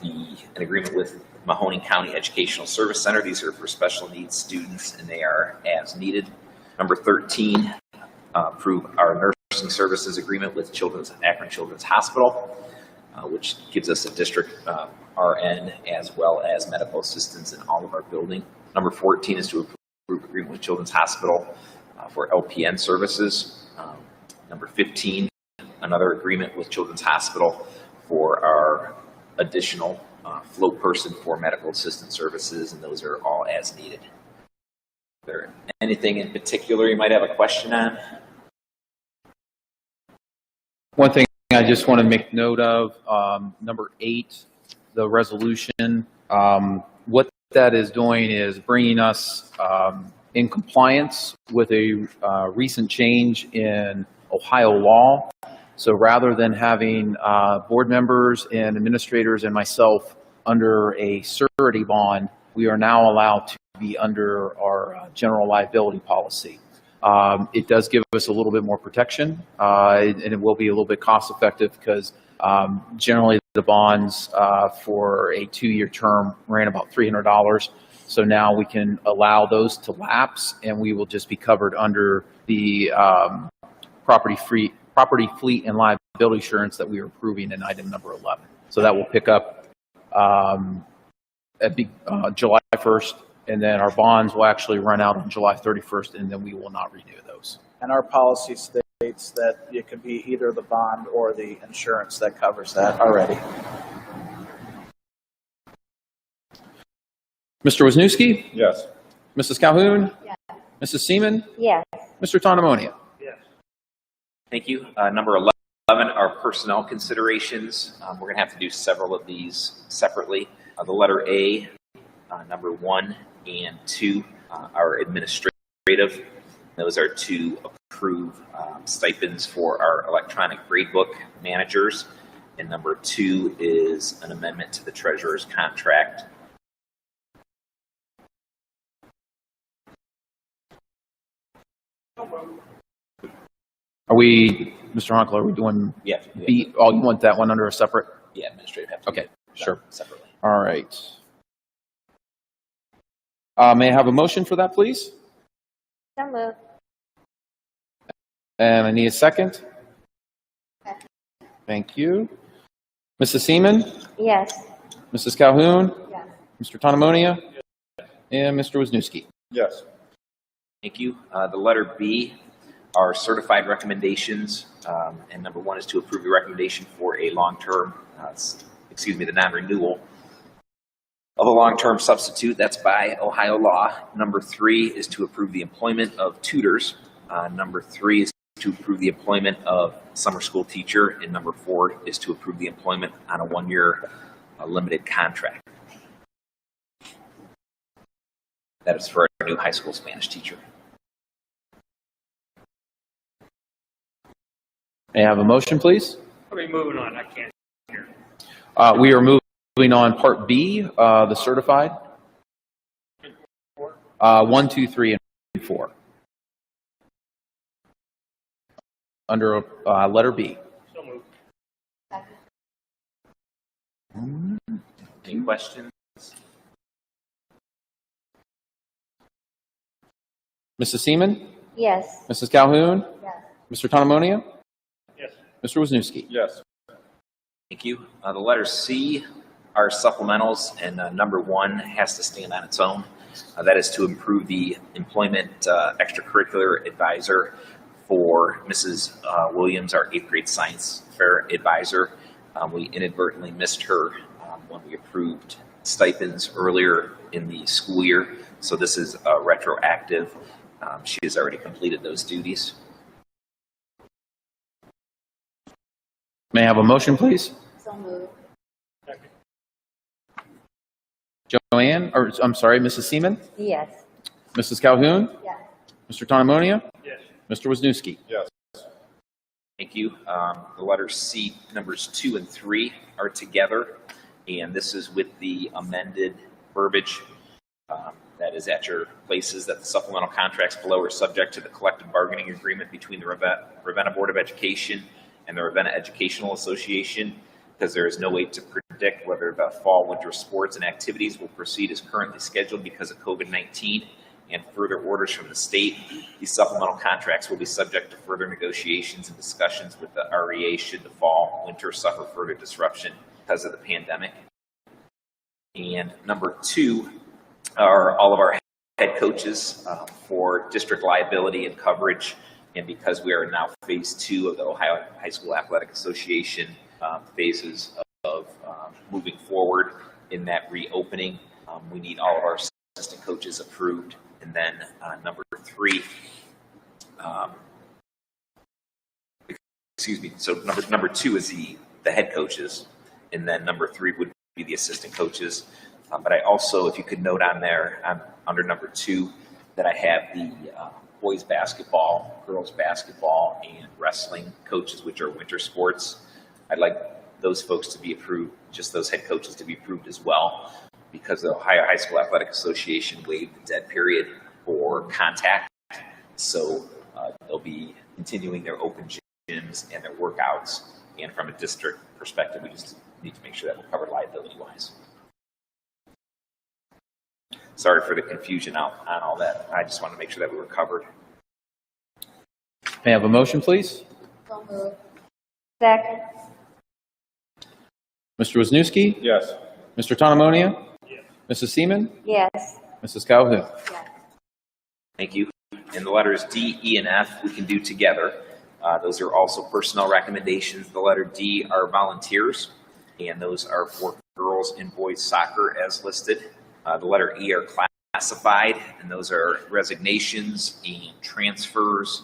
an agreement with Mahoning County Educational Service Center. These are for special needs students, and they are as needed. Number 13, approve our nursing services agreement with Akron Children's Hospital, which gives us a district RN as well as medical assistants in all of our building. Number 14 is to approve agreement with Children's Hospital for LPN services. Number 15, another agreement with Children's Hospital for our additional float person for medical assistant services, and those are all as needed. Is there anything in particular you might have a question on? One thing I just want to make note of, number 8, the resolution, what that is doing is bringing us in compliance with a recent change in Ohio law. So rather than having board members and administrators and myself under a surety bond, we are now allowed to be under our general liability policy. It does give us a little bit more protection, and it will be a little bit cost effective because generally the bonds for a 2-year term ran about $300. So now we can allow those to lapse, and we will just be covered under the property, fleet, and liability insurance that we are approving in item number 11. So that will pick up at July 1st, and then our bonds will actually run out on July 31st, and then we will not renew those. And our policy states that it can be either the bond or the insurance that covers that already. Mr. Wisniewski? Yes. Mrs. Calhoun? Yes. Mrs. Seaman? Yes. Mr. Tonomonia? Yes. Thank you. Number 11 are personnel considerations. We're going to have to do several of these separately. The letter A, number 1 and 2 are administrative. Those are to approve stipends for our electronic gradebook managers. And number 2 is an amendment to the treasurer's contract. Are we, Mr. Honkler, are we doing Yeah. B? Oh, you want that one under a separate? Yeah, administrative have to Okay, be done sure. separately. All right. May I have a motion for that, please? So moved. And I need a second. Second. Thank you. Mrs. Seaman? Yes. Mrs. Calhoun? Yes. Mr. Tonomonia? And Mr. Wisniewski? Yes. Thank you. The letter B, our certified recommendations, and number 1 is to approve the recommendation for a long-term, the non-renewal of a long-term substitute. That's by Ohio law. Number 3 is to approve the employment of tutors. Number 3 is to approve the employment of summer school teacher, and number 4 is to approve the employment on a 1-year limited contract. That is for our new high school Spanish teacher. May I have a motion, please? Are we moving on? I can't hear. We are moving on Part B, the certified. 1, 2, 3, and 4. Under letter B. So moved. Any questions? Mrs. Seaman? Yes. Mrs. Calhoun? Yes. Mr. Tonomonia? Yes. Mr. Wisniewski? Yes. Thank you. The letter C are supplementals, and number 1 has to stand on its own. That is to improve the employment extracurricular advisor for Mrs. Williams, our 8th grade science fair advisor. We inadvertently missed her when we approved stipends earlier in the school year, so this is retroactive. She has already completed those duties. May I have a motion, please? So moved. Second. Mrs. Seaman? Yes. Mrs. Calhoun? Yes. Mr. Tonomonia? Yes. Mr. Wisniewski? Yes. Thank you. The letter C, numbers 2 and 3 are together, and this is with the amended verbiage that is at your places, that the supplemental contracts below are subject to the collective bargaining agreement between the Ravenna Board of Education and the Ravenna Educational Association, because there is no way to predict whether the fall winter sports and activities will proceed as currently scheduled because of COVID-19 and further orders from the state. These supplemental contracts will be subject to further negotiations and discussions with the REA should the fall winter suffer further disruption because of the pandemic. And number 2 are all of our head coaches for district liability and coverage. And because we are now phase 2 of the Ohio High School Athletic Association phases of moving forward in that reopening, we need all of our assistant coaches approved. And then number 3, so number 2 is the head coaches, and then number 3 would be the assistant coaches. But I also, if you could note on there, under number 2, that I have the boys basketball, girls basketball, and wrestling coaches, which are winter sports. I'd like those folks to be approved, just those head coaches to be approved as well, because the Ohio High School Athletic Association waived the dead period for contact. So they'll be continuing their open gyms and their workouts. And from a district perspective, we just need to make sure that we're covered liability-wise. Sorry for the confusion on all that. I just want to make sure that we were covered. May I have a motion, please? So moved. Second. Mr. Wisniewski? Yes. Mr. Tonomonia? Yes. Mrs. Seaman? Yes. Mrs. Calhoun? Yes. Thank you. And the letters D, E, and F we can do together. Those are also personnel recommendations. The letter D are volunteers, and those are for girls and boys soccer as listed. The letter E are classified, and those are resignations and transfers,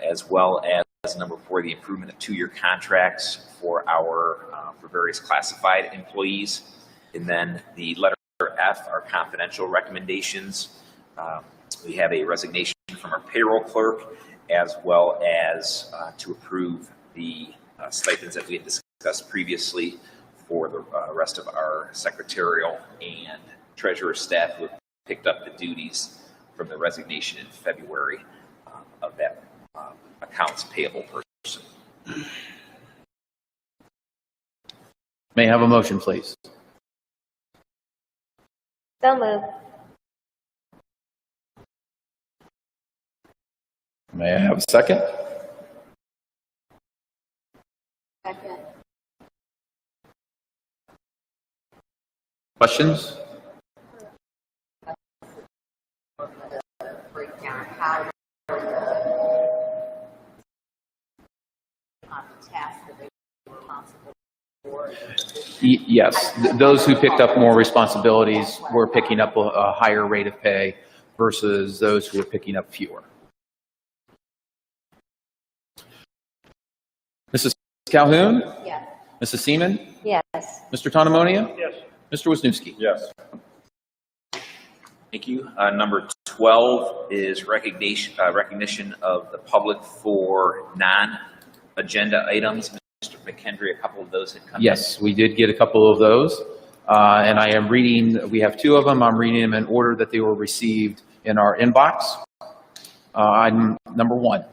as well as number 4, the improvement of 2-year contracts for for various classified employees. And then the letter F are confidential recommendations. We have a resignation from our payroll clerk, as well as to approve the stipends that we had discussed previously for the rest of our secretarial and treasurer staff who have picked up the duties from the resignation in February of that accounts payable person. May I have a motion, please? So moved. May I have a second? Second. Questions? Breakdown how Yes, those who picked up more responsibilities were picking up a higher rate of pay versus those who were picking up fewer. Mrs. Calhoun? Yes. Mrs. Seaman? Yes. Mr. Tonomonia? Yes. Mr. Wisniewski? Yes. Thank you. Number 12 is recognition of the public for non-agenda items. Mr. McHenry, a couple of those had come in. Yes, we did get a couple of those. And I am reading, we have two of them. I'm reading them in order that they were received in our inbox. Item number 1.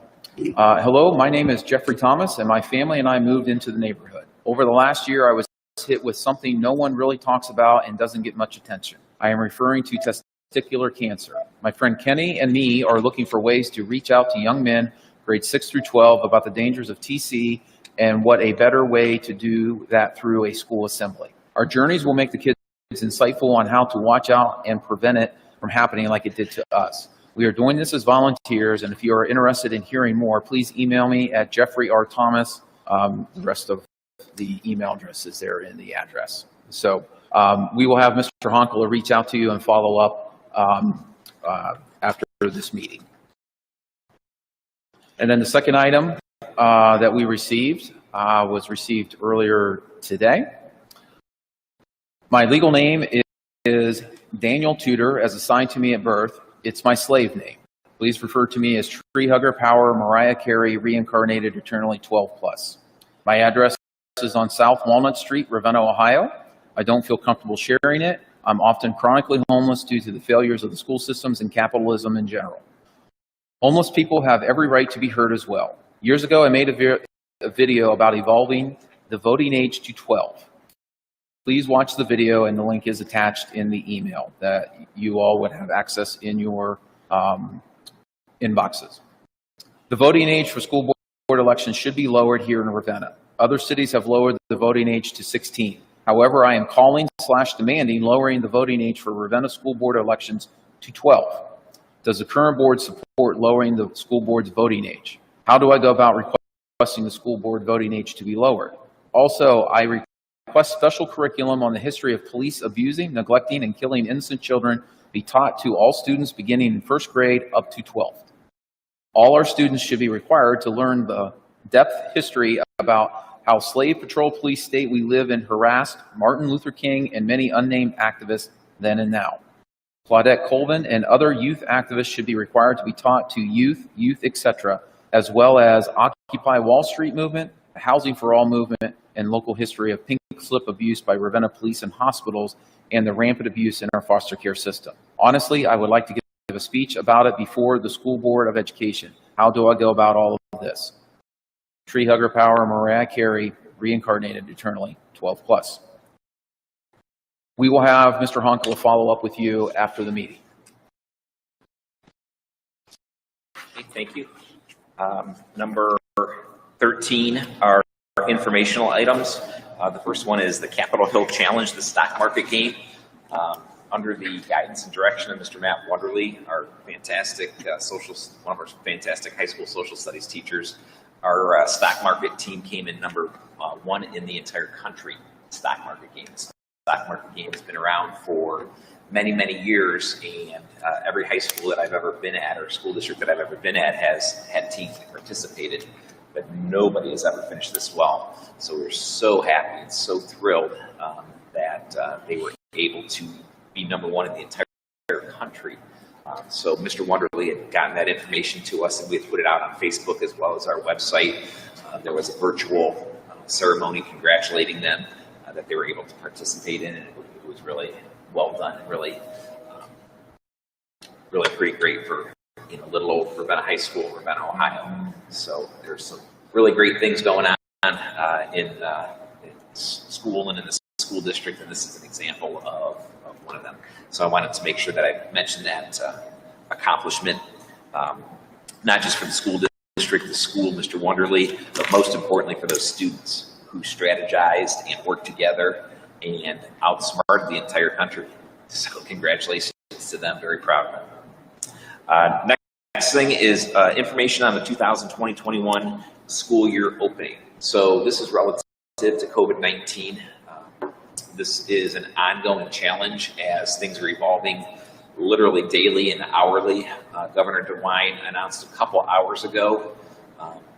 Hello, my name is Jeffrey Thomas, and my family and I moved into the neighborhood. Over the last year, I was hit with something no one really talks about and doesn't get much attention. I am referring to testicular cancer. My friend Kenny and me are looking for ways to reach out to young men grades 6 through 12 about the dangers of TC and what a better way to do that through a school assembly. Our journeys will make the kids insightful on how to watch out and prevent it from happening like it did to us. We are doing this as volunteers, and if you are interested in hearing more, please email me at Jeffrey R. Thomas. The rest of the email address is there in the address. So we will have Mr. Honkler reach out to you and follow up after this meeting. And then the second item that we received was received earlier today. My legal name is Daniel Tudor, as assigned to me at birth. It's my slave name. Please refer to me as Tree Hugger Power Mariah Carey, reincarnated eternally 12+. My address is on South Walnut Street, Ravenna, Ohio. I don't feel comfortable sharing it. I'm often chronically homeless due to the failures of the school systems and capitalism in general. Homeless people have every right to be heard as well. Years ago, I made a video about evolving the voting age to 12. Please watch the video, and the link is attached in the email that you all would have access in your inboxes. The voting age for school board elections should be lowered here in Ravenna. Other cities have lowered the voting age to 16. However, I am calling/demanding lowering the voting age for Ravenna school board elections to 12. Does the current board support lowering the school board's voting age? How do I go about requesting the school board voting age to be lowered? Also, I request special curriculum on the history of police abusing, neglecting, and killing innocent children be taught to all students beginning in 1st grade up to 12th. All our students should be required to learn the depth history about how slave patrol police state we live in harassed Martin Luther King and many unnamed activists then and now. Claudette Colvin and other youth activists should be required to be taught to youth, etc., as well as Occupy Wall Street movement, the Housing for All movement, and local history of pink slip abuse by Ravenna police and hospitals, and the rampant abuse in our foster care system. Honestly, I would like to give a speech about it before the School Board of Education. How do I go about all of this? Tree Hugger Power, Mariah Carey, reincarnated eternally, 12+. We will have Mr. Honkler follow up with you after the meeting. Okay, thank you. Number 13 are informational items. The first one is the Capitol Hill Challenge, the stock market game. Under the guidance and direction of Mr. Matt Wonderly, our fantastic one of our fantastic high school social studies teachers, our stock market team came in number 1 in the entire country. Stock market game. The stock market game has been around for many, many years, and every high school that I've ever been at or school district that I've ever been at has had teams that participated, but nobody has ever finished this well. So we're so happy and so thrilled that they were able to be number 1 in the entire country. So Mr. Wonderly had gotten that information to us, and we had put it out on Facebook as well as our website. There was a virtual ceremony congratulating them that they were able to participate in, and it was really well done and really pretty great for little old Ravenna High School, Ravenna, Ohio. So there's some really great things going on in school and in the school district, and this is an example of one of them. So I wanted to make sure that I mentioned that accomplishment, not just for the school district, the school, Mr. Wonderly, but most importantly for those students who strategized and worked together and outsmarted the entire country. So congratulations to them, very proud of them. Next thing is information on the 2020-21 school year opening. So this is relative to COVID-19. This is an ongoing challenge as things are evolving literally daily and hourly. Governor DeWine announced a couple hours ago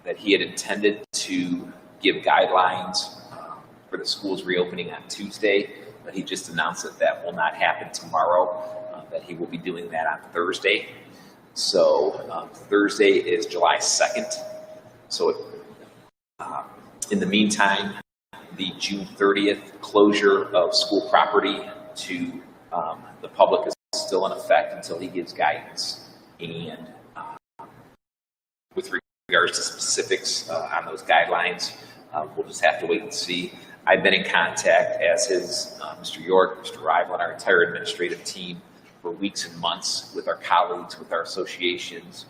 that he had intended to give guidelines for the schools reopening on Tuesday, but he just announced that that will not happen tomorrow, that he will be doing that on Thursday. So Thursday is July 2nd. So in the meantime, the June 30th closure of school property to the public is still in effect until he gives guidance. And with regards to specifics on those guidelines, we'll just have to wait and see. I've been in contact, as has Mr. York, Mr. Rival, and our entire administrative team for weeks and months with our colleagues, with our associations,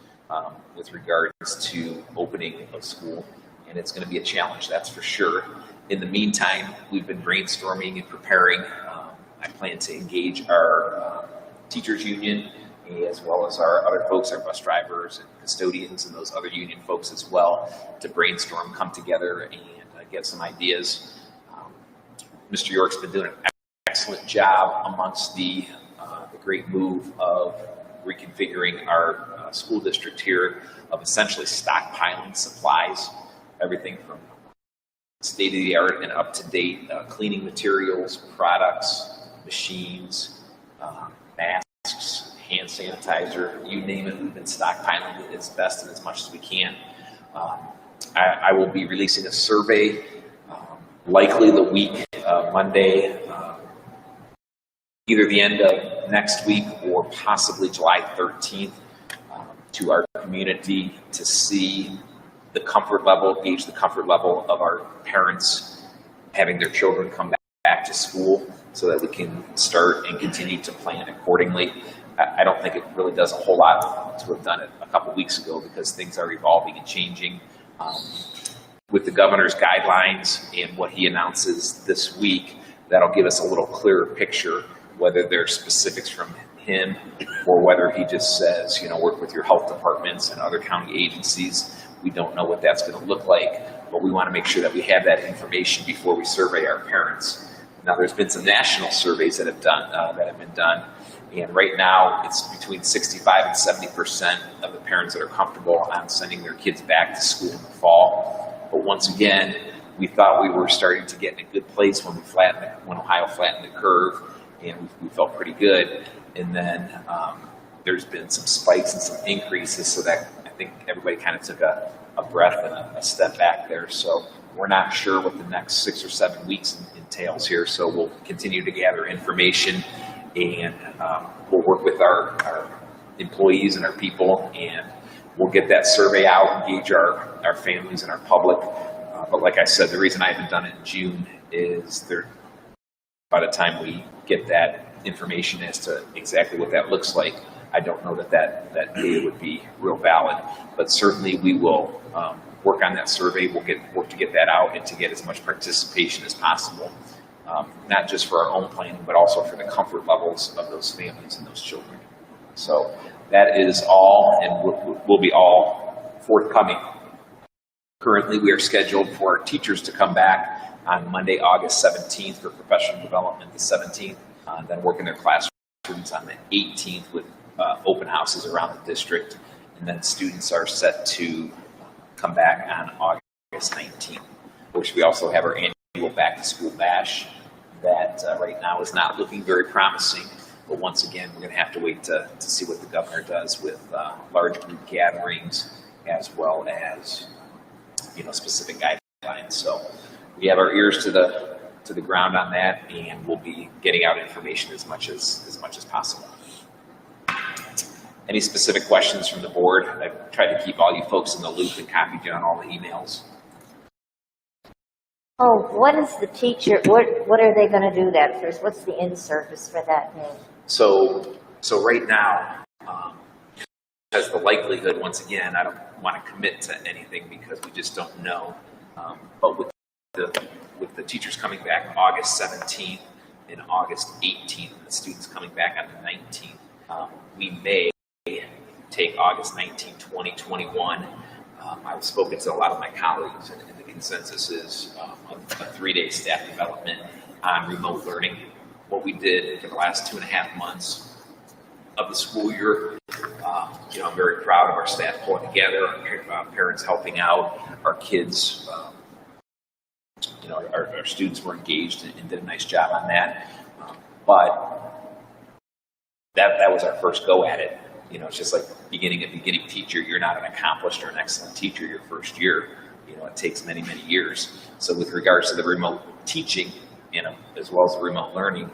with regards to opening of school. And it's going to be a challenge, that's for sure. In the meantime, we've been brainstorming and preparing. I plan to engage our teachers union, as well as our other folks, our bus drivers and custodians and those other union folks as well, to brainstorm, come together, and get some ideas. Mr. York's been doing an excellent job amongst the great move of reconfiguring our school district here, of essentially stockpiling supplies, everything from state-of-the-art and up-to-date cleaning materials, products, machines, masks, hand sanitizer, you name it. We've been stockpiling it as best and as much as we can. I will be releasing a survey likely the week, Monday, either the end of next week or possibly July 13th, to our community to see the comfort level, gauge the comfort level of our parents having their children come back to school, so that we can start and continue to plan accordingly. I don't think it really does a whole lot to have done it a couple weeks ago, because things are evolving and changing. With the governor's guidelines and what he announces this week, that'll give us a little clearer picture, whether there's specifics from him or whether he just says, work with your health departments and other county agencies. We don't know what that's going to look like, but we want to make sure that we have that information before we survey our parents. Now, there's been some national surveys that have been done, and right now it's between 65 and 70% of the parents that are comfortable on sending their kids back to school in the fall. But once again, we thought we were starting to get in a good place when Ohio flattened the curve, and we felt pretty good. And then there's been some spikes and some increases, so that I think everybody kind of took a breath and a step back there. So we're not sure what the next 6 or 7 weeks entails here. So we'll continue to gather information, and we'll work with our employees and our people, and we'll get that survey out, engage our families and our public. But like I said, the reason I haven't done it in June is by the time we get that information as to exactly what that looks like, I don't know that data would be real valid. But certainly we will work on that survey. We'll work to get that out and to get as much participation as possible, not just for our own planning, but also for the comfort levels of those families and those children. So that is all, and will be all forthcoming. Currently, we are scheduled for our teachers to come back on Monday, August 17th for professional development, the 17th, then work in their classrooms on the 18th with open houses around the district, and then students are set to come back on August 19th, which we also have our annual back to school bash that right now is not looking very promising. But once again, we're going to have to wait to see what the governor does with large group gatherings, as well as specific guidelines. So we have our ears to the ground on that, and we'll be getting out information as much as possible. Any specific questions from the board? I've tried to keep all you folks in the loop and copied you on all the emails. Oh, what is the teacher, what are they going to do that first? What's the in-service for that day? So right now, because the likelihood, once again, I don't want to commit to anything because we just don't know. But with the teachers coming back August 17th and August 18th, and the students coming back on the 19th, we may take August 19, 2021. I've spoken to a lot of my colleagues, and the consensus is a 3-day staff development on remote learning. What we did for the last 2.5 months of the school year, I'm very proud of our staff pulling together, our parents helping out, our kids, our students were engaged and did a nice job on that. But that was our first go at it. It's just like beginning a beginning teacher. You're not an accomplished or an excellent teacher your first year. It takes many, many years. So with regards to the remote teaching, as well as the remote learning,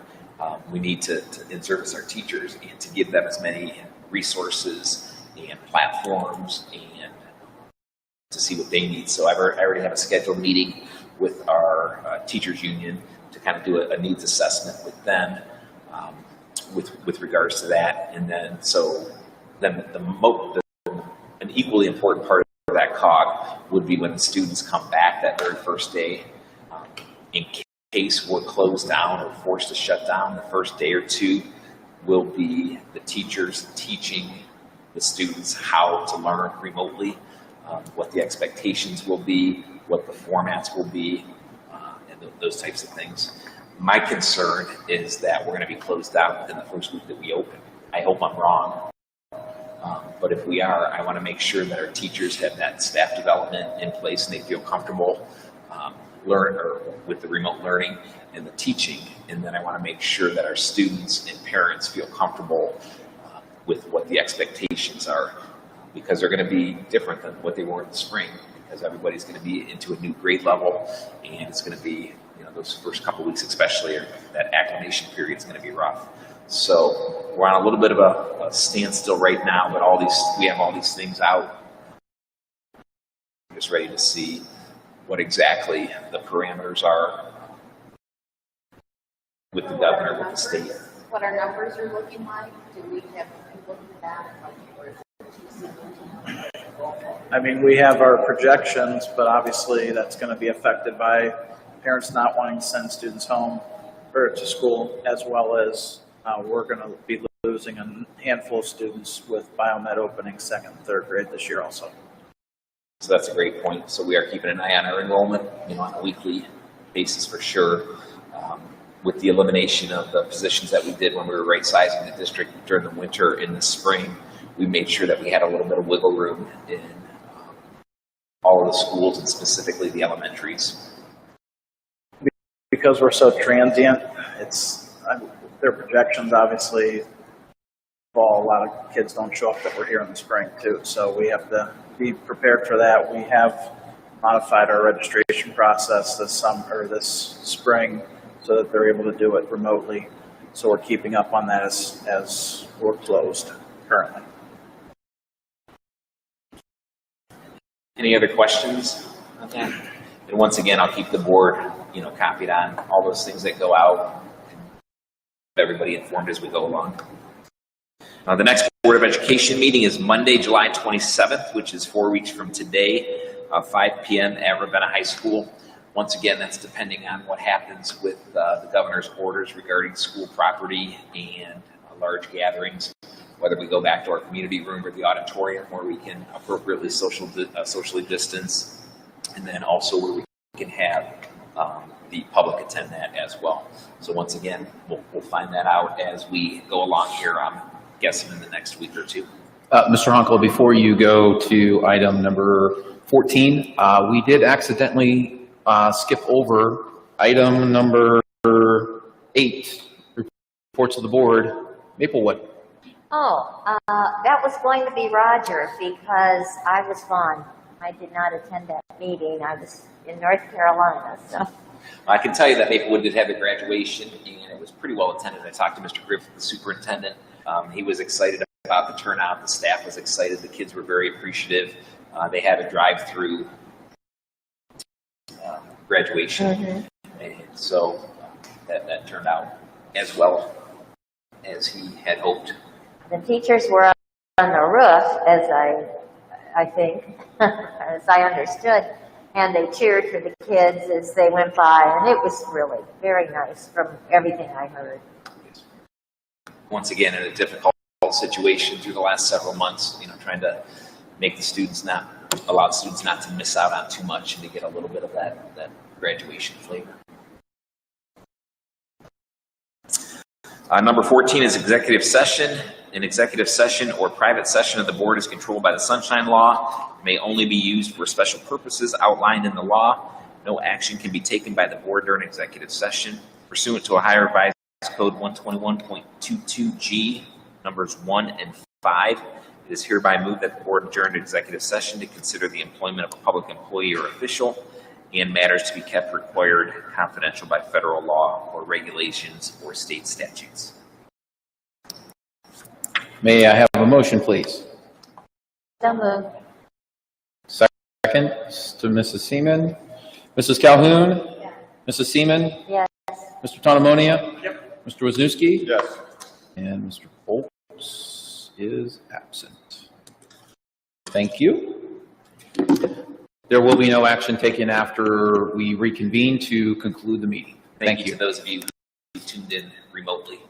we need to in-service our teachers and to give them as many resources and platforms and to see what they need. So I already have a scheduled meeting with our teachers union to kind of do a needs assessment with them with regards to that. And then an equally important part of that cog would be when the students come back that very first day. In case we're closed down or forced to shut down, the first day or two will be the teachers teaching the students how to learn remotely, what the expectations will be, what the formats will be, and those types of things. My concern is that we're going to be closed down within the first week that we open. I hope I'm wrong. But if we are, I want to make sure that our teachers have that staff development in place and they feel comfortable with the remote learning and the teaching. And then I want to make sure that our students and parents feel comfortable with what the expectations are, because they're going to be different than what they were in the spring, because everybody's going to be into a new grade level, and it's going to be, those first couple weeks especially, or that acclimation period is going to be rough. So we're on a little bit of a standstill right now, but we have all these things out. I'm just ready to see what exactly the parameters are with the governor, with the state. What our numbers are looking like? Do we have people do that? I mean, we have our projections, but obviously that's going to be affected by parents not wanting to send students home or to school, as well as we're going to be losing a handful of students with biomed opening 2nd and 3rd grade this year also. So that's a great point. So we are keeping an eye on our enrollment, on a weekly basis for sure. With the elimination of the positions that we did when we were right-sizing the district during the winter and the spring, we made sure that we had a little bit of wiggle room in all of the schools and specifically the elementaries. Because we're so transient, their projections obviously fall. A lot of kids don't show up that were here in the spring too, so we have to be prepared for that. We have modified our registration process this spring so that they're able to do it remotely. So we're keeping up on that as we're closed currently. Any other questions on that? And once again, I'll keep the board, copied on all those things that go out, and keep everybody informed as we go along. The next Board of Education meeting is Monday, July 27th, which is 4 weeks from today, 5 p.m. at Ravenna High School. Once again, that's depending on what happens with the governor's orders regarding school property and large gatherings, whether we go back to our community room or the auditorium where we can appropriately socially distance, and then also where we can have the public attend that as well. So once again, we'll find that out as we go along here. I'm guessing in the next week or two. Mr. Hunkel, before you go to item number 14, we did accidentally skip over item number 8, reports of the board, Maplewood. Oh, that was going to be Roger because I was gone. I did not attend that meeting. I was in North Carolina, so. I can tell you that Maplewood did have the graduation, and it was pretty well attended. I talked to Mr. Griffith, the superintendent. He was excited about the turnout. The staff was excited. The kids were very appreciative. They had a drive-through graduation, and so that turned out as well as he had hoped. The teachers were on the roof, as I think, as I understood, and they cheered for the kids as they went by, and it was really very nice from everything I heard. Once again, in a difficult situation through the last several months, trying to make the students allow students not to miss out on too much and to get a little bit of that graduation flavor. Number 14 is executive session. An executive session or private session of the board is controlled by the Sunshine Law, may only be used for special purposes outlined in the law. No action can be taken by the board during executive session. Pursuant to Ohio Revised Code 121.22G, numbers 1 and 5, it is hereby moved that the board adjourn to executive session to consider the employment of a public employee or official and matters to be kept required confidential by federal law or regulations or state statutes. May I have a motion, please? So moved. Second to Mrs. Seaman. Mrs. Calhoun? Mrs. Seaman? Yes. Mr. Tonomonia? Yep. Mr. Wisniewski? Yes. And Mr. Foltz is absent. Thank you. There will be no action taken after we reconvene to conclude the meeting. Thank you to those of you who tuned in remotely.